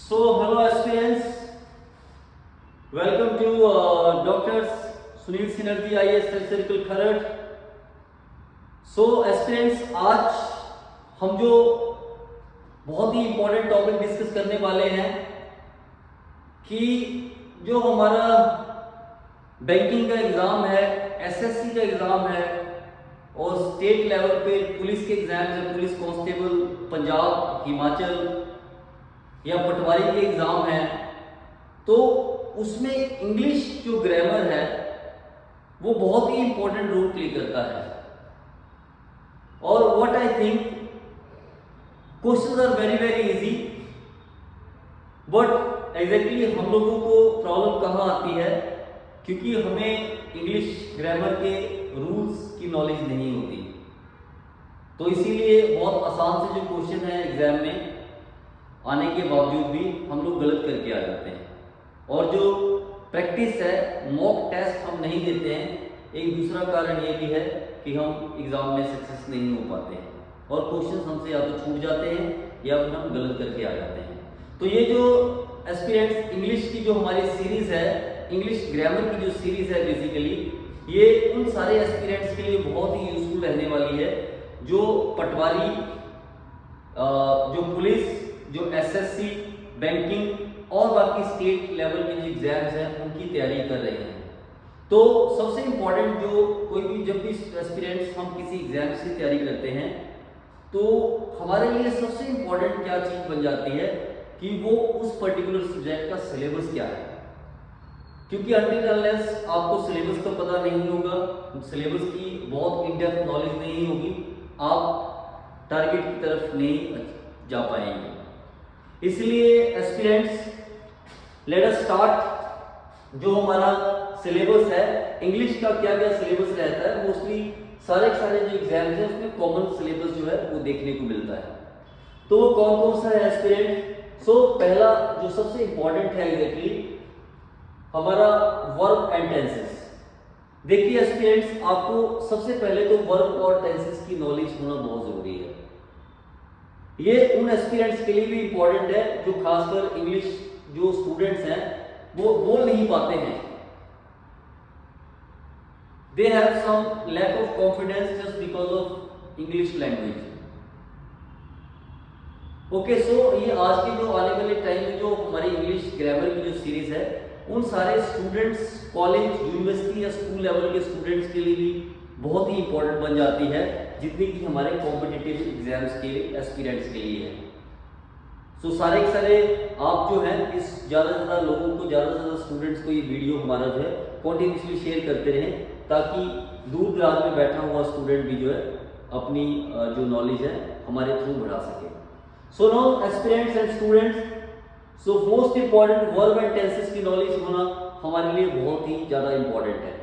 So, hello aspirants, welcome to Dr. Sunil Sinerji IAS Circle Kharad. So, aspirants, आज हम जो बहुत ही important topic discuss करने वाले हैं कि जो हमारा बैंकिंग का एग्ज़ाम है, एसएससी का एग्ज़ाम है और स्टेट लेवल पे पुलिस के एग्ज़ाम है, पुलिस कांस्टेबल पंजाब, हिमाचल या पटवारी के एग्ज़ाम है, तो उसमें इंग्लिश जो ग्रामर है वो बहुत ही इंपॉर्टेंट रोल प्ले करता है। और what I think questions are very very easy, but exactly हम लोगों को प्रॉब्लम कहाँ आती है, क्योंकि हमें इंग्लिश ग्रामर के रूल्स की नॉलेज नहीं होती। तो इसीलिए बहुत आसान से जो क्वेश्चन है एग्जाम में आने के बावजूद भी हम लोग गलत करके आ जाते हैं। और जो प्रैक्टिस है, मॉक टेस्ट हम नहीं देते हैं, एक दूसरा कारण ये भी है कि हम एग्ज़ाम में सक्सेस नहीं हो पाते हैं और क्वेश्चन हमसे या तो छूट जाते हैं या फिर हम गलत करके आ जाते हैं। तो ये जो एस्पिरेंट्स इंग्लिश की जो हमारी सीरीज़ है, इंग्लिश ग्रामर की जो सीरीज़ है, बेसिकली ये उन सारे एस्पिरेंट्स के लिए बहुत ही यूजफुल रहने वाली है जो पटवारी, जो पुलिस, जो एसएससी, बैंकिंग और बाकी स्टेट लेवल के जो एग्जाम्स हैं उनकी तैयारी कर रहे हैं। तो सबसे इम्पोर्टेंट जो कोई भी जब भी एस्पिरेंट्स हम किसी एग्जाम की तैयारी करते हैं तो हमारे लिए सबसे इम्पोर्टेंट क्या चीज़ बन जाती है कि वो उस पर्टिकुलर सब्जेक्ट का सिलेबस क्या है। क्योंकि अनटिल अनलेस आपको सिलेबस का पता नहीं होगा, सिलेबस की बहुत इन डेप्थ नॉलेज नहीं होगी, आप टारगेट की तरफ नहीं जा पाएंगे। इसलिए एस्पिरेंट्स, लेट अस स्टार्ट। जो हमारा सिलेबस है, इंग्लिश का क्या क्या सिलेबस रहता है, मोस्टली सारे जो एग्जाम्स हैं उसमें कॉमन सिलेबस जो है वो देखने को मिलता है। तो वो कौन कौन सा है एस्पिरेंट? सो पहला जो सबसे इंपॉर्टेंट है एग्जैक्टली हमारा वर्ब एंड टेंसेस। देखिए एस्पिरेंट्स, आपको सबसे पहले तो वर्ब और टेंसेस की नॉलेज होना बहुत जरूरी है। ये उन एस्पिरेंट्स के लिए भी इंपॉर्टेंट है जो खासकर इंग्लिश जो स्टूडेंट्स हैं वो बोल नहीं पाते हैं। They have some lack of confidence just because of English language. Okay, so ये आज के जो आने वाले टाइम में जो हमारी इंग्लिश ग्रामर की जो सीरीज है उन सारे स्टूडेंट्स, कॉलेज, यूनिवर्सिटी या स्कूल लेवल के स्टूडेंट्स के लिए भी बहुत ही इंपॉर्टेंट बन जाती है, जितनी कि हमारे कॉम्पिटिटिव एग्जाम्स के एस्पिरेंट्स के लिए है। सो सारे के सारे आप जो हैं इस ज़्यादा से ज़्यादा लोगों को, ज़्यादा से ज़्यादा स्टूडेंट्स को ये वीडियो हमारा जो है कॉन्टिन्यूसली शेयर करते रहें, ताकि दूर दराज में बैठा हुआ स्टूडेंट भी जो है अपनी जो नॉलेज है हमारे थ्रू बढ़ा सके। So now aspirants and students, so most important verb and tenses की नॉलेज होना हमारे लिए बहुत ही ज़्यादा इंपॉर्टेंट है।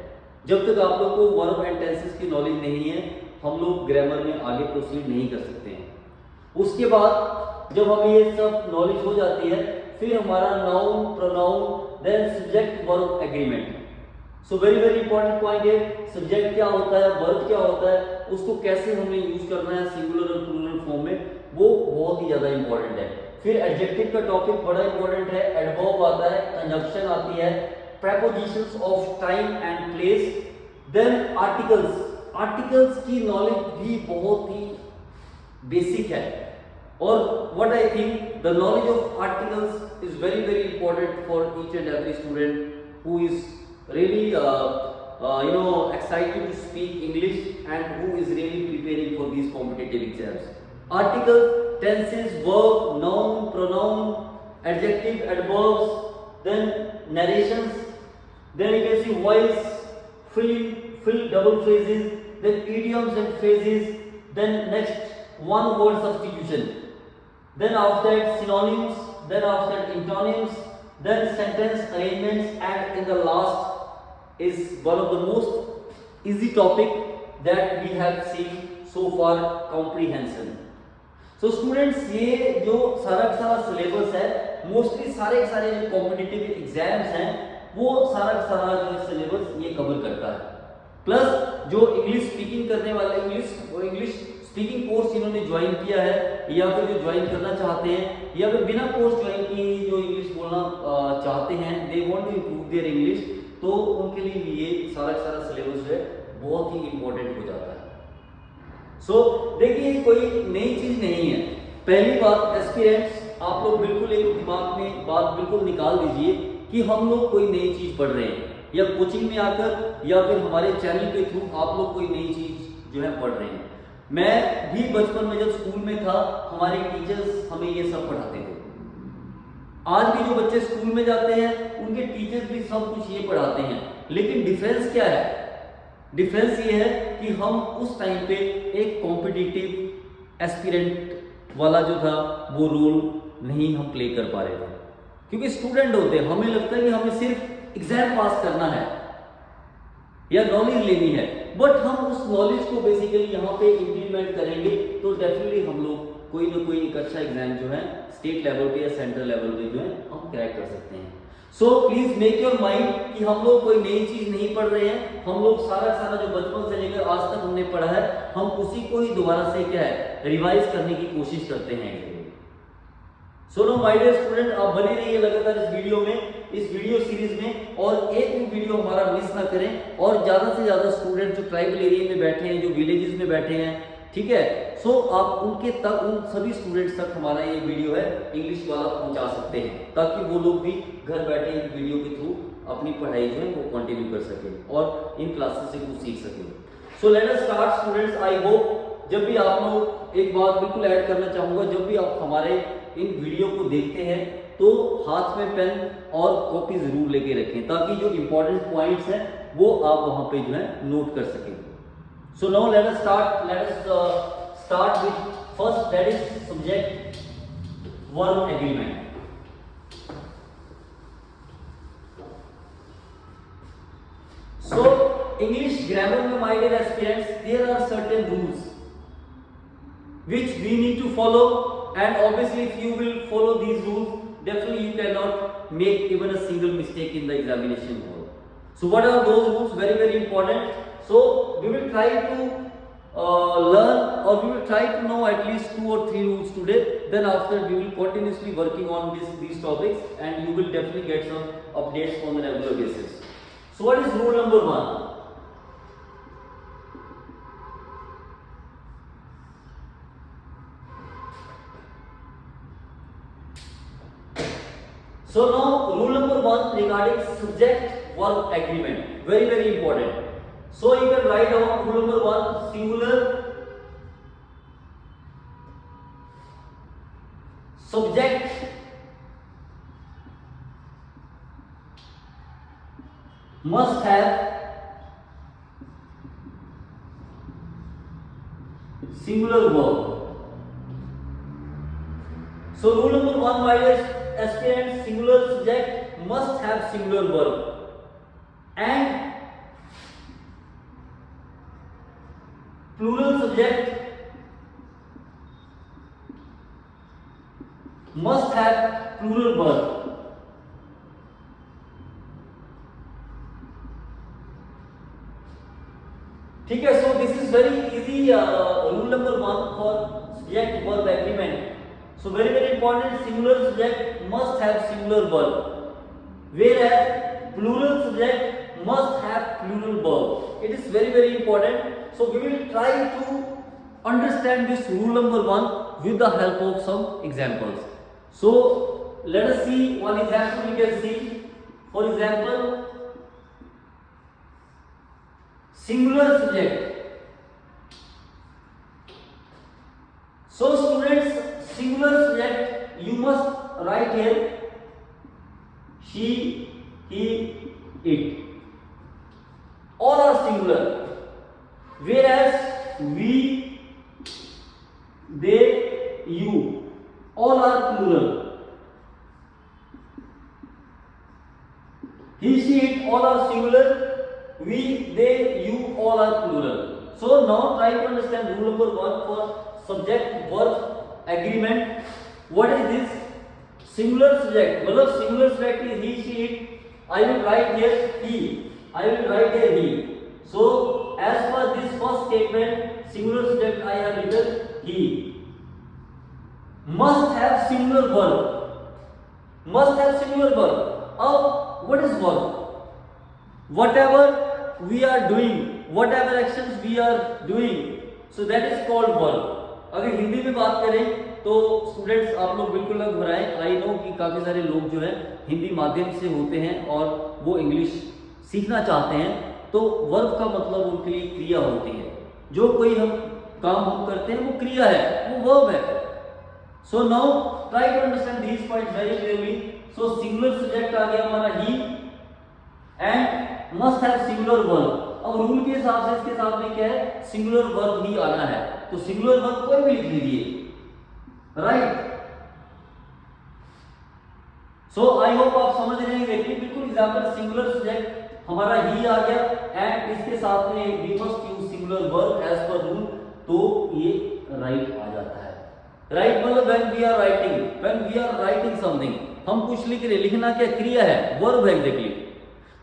जब तक आप लोग को वर्ब एंड टेंसेस की नॉलेज नहीं है, हम लोग ग्रामर में आगे प्रोसीड नहीं कर सकते हैं। उसके बाद जब हमें ये सब नॉलेज हो जाती है, फिर हमारा noun, pronoun, then subject verb agreement. So very important point है, सब्जेक्ट क्या होता है, वर्ब क्या होता है, उसको कैसे हमें यूज करना है सिंगुलर और प्लूरल फॉर्म में, वो बहुत ही ज्यादा इंपॉर्टेंट है। फिर एडजेक्टिव का टॉपिक बड़ा इंपॉर्टेंट है, एडवर्ब आता है, कंजंक्शन आती है, prepositions of time and place, then articles की नॉलेज भी बहुत ही बेसिक है। और what I think the knowledge of articles is very important for each and every student who is really excited to speak English and who is really preparing for these competitive exams. Articles, tenses, verb, noun, pronoun, adjective, adverbs, then narrations, then you can see voice, fill double phrases, then idioms and phrases, then next one word substitution, then after that synonyms, then after that antonyms, then sentence arrangements, and in the last is one of the most easy topic that we have seen so far, comprehension. So students, ये जो सारा syllabus है, mostly सारे जो competitive exams हैं वो सारा जो सिलेबस ये कवर करता है। प्लस जो इंग्लिश स्पीकिंग करने वाले, इंग्लिश स्पीकिंग कोर्स इन्होंने ज्वाइन किया है या फिर जो ज्वाइन करना चाहते हैं या फिर बिना कोर्स ज्वाइन किए जो इंग्लिश बोलना चाहते हैं, they want to improve their English, तो उनके लिए भी ये सारा सिलेबस जो है बहुत ही इंपॉर्टेंट हो जाता है। सो देखिए कोई नई चीज नहीं है। पहली बात एस्पिरेंट्स, आप लोग बिल्कुल एक दिमाग में बात बिल्कुल निकाल दीजिए कि हम लोग कोई नई चीज पढ़ रहे हैं या कोचिंग में आकर या फिर हमारे चैनल के थ्रू आप लोग कोई नई चीज जो है पढ़ रहे हैं। मैं भी बचपन में जब स्कूल में था, हमारे टीचर्स हमें ये सब पढ़ाते थे। आज भी जो बच्चे स्कूल में जाते हैं उनके टीचर्स भी सब कुछ ये पढ़ाते हैं, लेकिन डिफरेंस क्या है? डिफरेंस ये है कि हम उस टाइम पे एक कॉम्पिटिटिव एस्पिरेंट वाला जो था वो रोल नहीं हम प्ले कर पा रहे थे, क्योंकि स्टूडेंट होते हैं, हमें लगता है कि हमें सिर्फ एग्जाम पास करना है या नॉलेज लेनी है, बट हम उस नॉलेज को बेसिकली यहाँ पे इम्प्लीमेंट करेंगे तो डेफिनेटली हम लोग कोई ना कोई एक अच्छा एग्जाम जो है स्टेट लेवल पे या सेंट्रल लेवल पे जो है हम क्रैक कर सकते हैं। So please make your mind कि हम लोग कोई नई चीज नहीं पढ़ रहे हैं, हम लोग सारा जो बचपन से लेकर आज तक हमने पढ़ा है, हम उसी को ही दोबारा से क्या है रिवाइज करने की कोशिश करते हैं। So no my dear student, आप बने रहिए लगातार इस वीडियो में, इस वीडियो सीरीज में, और एक भी वीडियो हमारा मिस ना करें, और ज्यादा से ज्यादा स्टूडेंट जो ट्राइबल एरिया में बैठे हैं, जो विलेजेस में बैठे हैं, ठीक है, सो आप उनके तक, उन सभी स्टूडेंट्स तक हमारा ये वीडियो है इंग्लिश वाला पहुंचा सकते हैं, ताकि वो लोग भी घर बैठे इन वीडियो के थ्रू अपनी पढ़ाई जो है वो कंटिन्यू कर सके और इन क्लासेस से कुछ सीख सके। So let us start students. I hope जब भी आप लोग, एक बात बिल्कुल ऐड करना चाहूंगा, जब भी आप हमारे इन वीडियो को देखते हैं तो हाथ में पेन और कॉपी जरूर लेके रखें, ताकि जो इंपॉर्टेंट पॉइंट्स हैं वो आप वहां पे जो है नोट कर सकें। So now let us start with first, that is subject verb agreement. So English grammar में my dear aspirants, there are certain rules which we need to follow, and obviously if you will follow these rules, definitely you cannot make even a single mistake in the examination hall. So what are those rules? Very important. So we will try to learn, or we will try to know at least 2 or 3 rules today. Then after we will continuously working on these topics, and you will definitely get some updates on a regular basis. So what is rule number 1? So now rule number 1 regarding subject verb agreement, very important. So you can write down rule number 1, singular subject must have singular verb. So rule number 1, my dear aspirant, singular subject must have singular verb, and plural subject must have plural verb. ठीक है, so this is very easy rule number 1 for subject verb agreement. So very important, singular subject must have singular verb, whereas plural subject must have plural verb. It is very important. So we will try to understand this rule number 1 with the help of some examples. So let us see one example. We can see, for example, singular subject. So students, singular subject you must write here she, he, it. All are singular, whereas we, they, you, all are plural. He, she, it, all are singular. We, they, you, all are plural. So now try to understand rule number 1 for subject verb agreement. What is this? Singular subject, मतलब singular subject is he, she, it. I will write here he, I will write here he. So as per this first statement, singular subject I have written he. Must have singular verb, must have singular verb. अब what is verb? Whatever we are doing, whatever actions we are doing, so that is called verb. अगर हिंदी में बात करें तो students आप लोग बिल्कुल ना घबराएं। आई नो कि काफ़ी सारे लोग जो है हिंदी माध्यम से होते हैं और वो इंग्लिश सीखना चाहते हैं, तो वर्ब का मतलब उनके लिए क्रिया होती है। जो कोई हम काम हम करते हैं वो क्रिया है, वो वर्ब है। So now try to understand these points very clearly. So singular subject आ गया हमारा he and must have singular verb. अब रूल के हिसाब से इसके साथ में क्या है, सिंगुलर वर्ब ही आना है, तो सिंगुलर वर्ब कोई भी लिख लीजिए, राइट। सो आई होप आप समझ रहे हैं कि बिल्कुल एग्जांपल सिंगुलर सब्जेक्ट हमारा ही आ गया एंड इसके साथ में we must use singular verb as per rule, तो ये राइट आ जाता है। राइट मतलब when we are writing something, हम कुछ लिख रहे, लिखना क्या क्रिया है, वर्ब है एग्जैक्टली।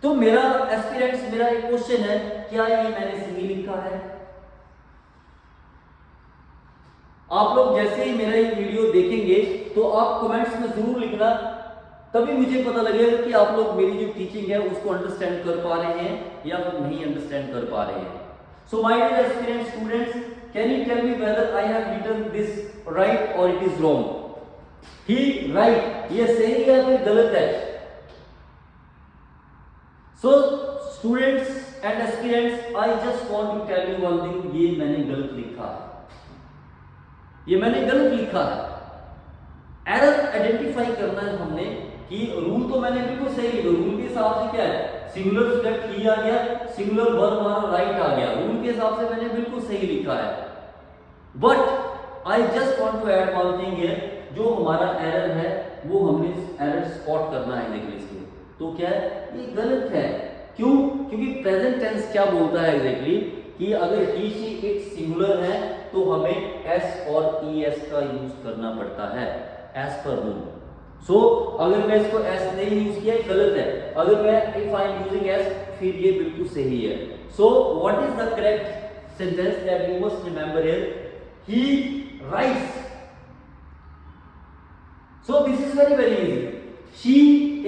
तो मेरा एस्पिरेंट्स, मेरा एक क्वेश्चन है, क्या ये मैंने सही लिखा है? आप लोग जैसे ही मेरा ये वीडियो देखेंगे तो आप कमेंट्स में जरूर लिखना, तभी मुझे पता लगेगा कि आप लोग मेरी जो टीचिंग है उसको अंडरस्टैंड कर पा रहे हैं या फिर नहीं अंडरस्टैंड कर पा रहे हैं। So my dear aspirant students, can you tell me whether I have written this right or it is wrong? He write, ये सही है या फिर गलत है? So students and aspirants, I just want to tell you one thing, ये मैंने गलत लिखा है, ये मैंने गलत लिखा है। एरर आइडेंटिफाई करना है हमने कि रूल तो मैंने बिल्कुल सही लिखा, रूल के हिसाब से क्या है, सिंगुलर सब्जेक्ट ही आ गया, सिंगुलर वर्ब हमारा राइट आ गया, रूल के हिसाब से मैंने बिल्कुल सही लिखा है। But I just want to add one thing here, जो हमारा एरर है वो हमने एरर स्पॉट करना है इंग्लिश में। तो क्या है, ये गलत है। क्यों? क्योंकि प्रेजेंट टेंस क्या बोलता है एग्जैक्टली कि अगर ही शी इट सिंगुलर है तो हमें एस और ईएस का यूज करना पड़ता है एज पर रूल। सो अगर मैं इसको एस नहीं यूज किया गलत है, अगर मैं if I am using S फिर ये बिल्कुल सही है। So what is the correct sentence that you must remember here? He rights. So this is very very easy. She,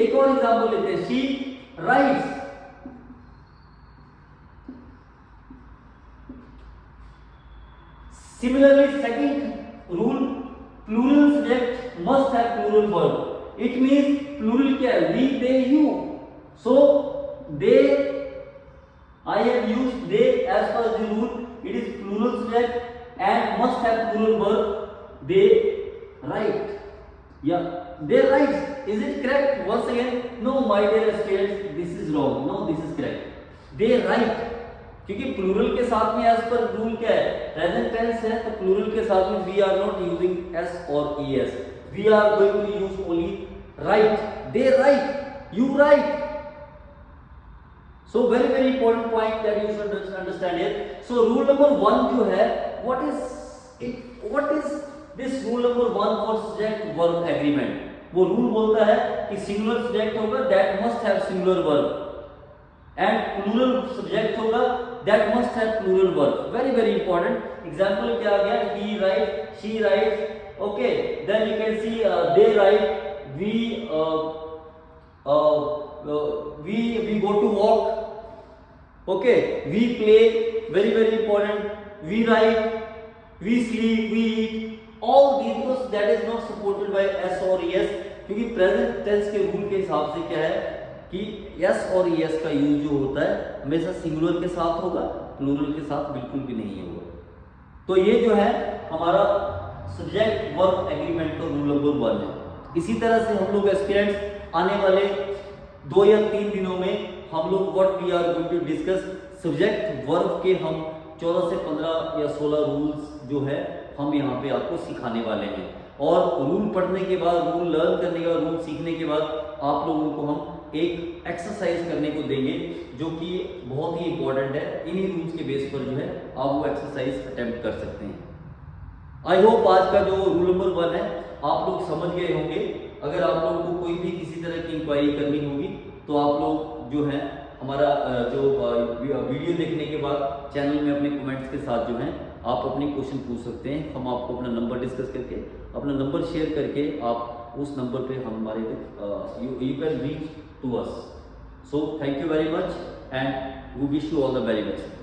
एक और एग्जांपल लेते हैं, she writes. Similarly, second rule, plural subject must have plural verb. It means plural क्या है? We, they, you. So they, I have used they as per the rule. It is plural subject and must have plural verb. They write. Yeah, they write. Is it correct? Once again, no, my dear students, this is wrong. No, this is correct. They write. क्योंकि plural के साथ में as per rule क्या है, present tense है, तो plural के साथ में we are not using S or ES, we are going to use only write. They write, you write. So very very important point that you should understand here. So rule number 1 जो है, what is this rule number 1 for subject verb agreement? वो rule बोलता है कि singular subject होगा that must have singular verb and plural subject होगा that must have plural verb. Very very important. Example क्या आ गया? He writes, she writes. Okay. Then you can see they write. We go to walk. Okay. We play. Very very important. We write. We sleep. We eat. All these because that is not supported by s or es. क्योंकि present tense के rule के हिसाब से क्या है कि S or ES का use जो होता है हमेशा सिंगुलर के साथ होगा, प्लूरल के साथ बिल्कुल भी नहीं होगा। तो ये जो है हमारा सब्जेक्ट वर्ब एग्रीमेंट का रूल नंबर 1 है। इसी तरह से हम लोग एस्पिरेंट्स आने वाले 2 या 3 दिनों में हम लोग what we are going to discuss subject verb के हम 14 से 15 या 16 रूल्स जो है हम यहाँ पे आपको सिखाने वाले हैं। और रूल पढ़ने के बाद, रूल लर्न करने के बाद, रूल सीखने के बाद आप लोगों को हम एक एक्सरसाइज करने को देंगे जो कि बहुत ही इंपॉर्टेंट है। इन्हीं रूल्स के बेस पर जो है आप वो एक्सरसाइज अटेम्प्ट कर सकते हैं। आई होप आज का जो रूल नंबर 1 है आप लोग समझ गए होंगे। अगर आप लोगों को कोई भी किसी तरह की इंक्वायरी करनी होगी तो आप लोग जो है हमारा जो वीडियो देखने के बाद चैनल में अपने कमेंट्स के साथ जो है आप अपने क्वेश्चन पूछ सकते हैं। हम आपको अपना नंबर डिस्कस करके, अपना नंबर शेयर करके आप उस नंबर पे हमारे you can reach to us. So thank you very much and we wish you all the very best.